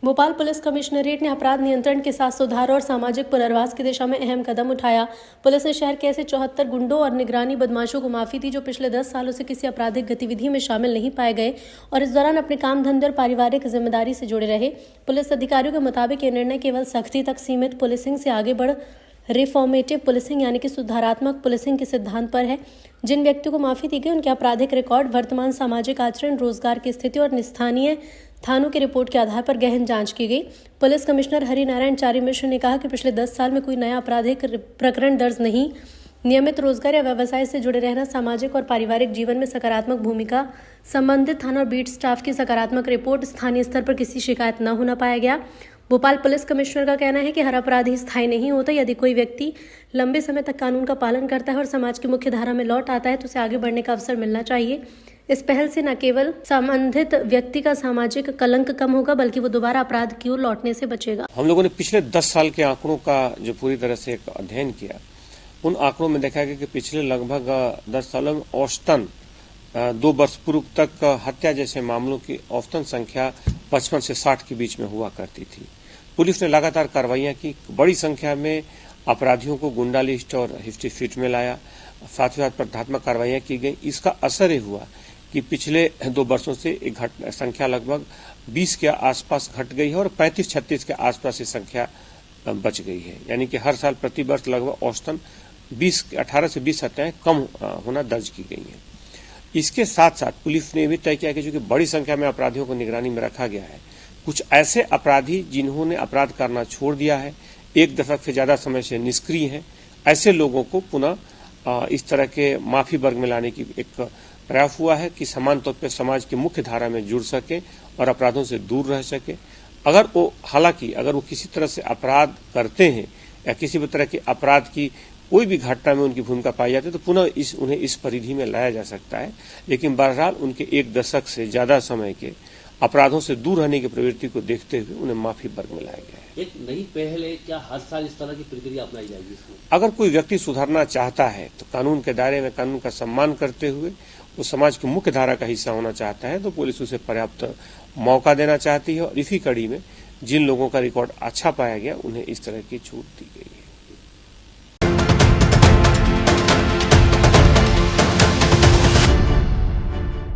Bhopal police commissionerate ने अपराध नियंत्रण के साथ सुधार और सामाजिक पुनर्वास की दिशा में अहम कदम उठाया। पुलिस ने शहर के ऐसे 74 गुंडों और निगरानी बदमाशों को माफी दी जो पिछले 10 सालों से किसी आपराधिक गतिविधि में शामिल नहीं पाए गए और इस दौरान अपने काम धंधे और पारिवारिक जिम्मेदारी से जुड़े रहे। पुलिस अधिकारियों के मुताबिक ये निर्णय केवल सख्ती तक सीमित पुलिसिंग से आगे बढ़ रिफॉर्मेटिव पुलिसिंग यानी कि सुधारात्मक पुलिसिंग के सिद्धांत पर है। जिन व्यक्तियों को माफी दी गई उनके आपराधिक रिकॉर्ड, वर्तमान सामाजिक आचरण, रोजगार की स्थिति और स्थानीय थानों की रिपोर्ट के आधार पर गहन जांच की गई। पुलिस कमिश्नर हरिनारायण चारी मिश्र ने कहा कि पिछले 10 साल में कोई नया आपराधिक प्रकरण दर्ज नहीं। नियमित रोजगार या व्यवसाय से जुड़े रहना, सामाजिक और पारिवारिक जीवन में सकारात्मक भूमिका, संबंधित थाना और बीट स्टाफ की सकारात्मक रिपोर्ट, स्थानीय स्तर पर किसी शिकायत न होना पाया गया। भोपाल पुलिस कमिश्नर का कहना है कि हर अपराधी स्थायी नहीं होता। यदि कोई व्यक्ति लंबे समय तक कानून का पालन करता है और समाज की मुख्य धारा में लौट आता है तो उसे आगे बढ़ने का अवसर मिलना चाहिए। इस पहल से न केवल संबंधित व्यक्ति का सामाजिक कलंक कम होगा बल्कि वो दोबारा अपराध की ओर लौटने से बचेगा। हम लोगों ने पिछले 10 साल के आंकड़ों का जो पूरी तरह से एक अध्ययन किया, उन आंकड़ों में देखा गया कि पिछले लगभग 10 सालों में औसतन 2 वर्ष पूर्व तक हत्या जैसे मामलों की औसतन संख्या 55 से 60 के बीच में हुआ करती थी। पुलिस ने लगातार कार्रवाइयां की, बड़ी संख्या में अपराधियों को गुंडा लिस्ट और हिस्ट्री शीट में लाया, साथ ही साथ प्रतिहतात्मक कार्रवाइयां की गई। इसका असर ये हुआ कि पिछले 2 वर्षों से एक संख्या लगभग 20 के आसपास घट गई है और 35-36 के आसपास ये संख्या बच गई है। यानी कि हर साल प्रति वर्ष लगभग औसतन 18 से 20 हत्याएं कम होना दर्ज की गई हैं। इसके साथ साथ पुलिस ने भी तय किया कि चूंकि बड़ी संख्या में अपराधियों को निगरानी में रखा गया है, कुछ ऐसे अपराधी जिन्होंने अपराध करना छोड़ दिया है, 1 दशक से ज्यादा समय से निष्क्रिय हैं, ऐसे लोगों को पुनः इस तरह के माफी वर्ग में लाने की एक प्रयास हुआ है कि समान तौर पर समाज की मुख्य धारा में जुड़ सके और अपराधों से दूर रह सके। हालांकि अगर वो किसी तरह से अपराध करते हैं या किसी भी तरह के अपराध की कोई भी घटना में उनकी भूमिका पाई जाती है तो पुनः उन्हें इस परिधि में लाया जा सकता है। लेकिन बहरहाल उनके 1 दशक से ज्यादा समय के अपराधों से दूर रहने की प्रवृत्ति को देखते हुए उन्हें माफी वर्ग में लाया गया है। एक नई पहल है, क्या हर साल इस तरह की प्रक्रिया अपनाई जाएगी इसमें? अगर कोई व्यक्ति सुधरना चाहता है तो कानून के दायरे में कानून का सम्मान करते हुए वो समाज की मुख्य धारा का हिस्सा होना चाहता है तो पुलिस उसे पर्याप्त मौका देना चाहती है और इसी कड़ी में जिन लोगों का रिकॉर्ड अच्छा पाया गया उन्हें इस तरह की छूट दी गई है।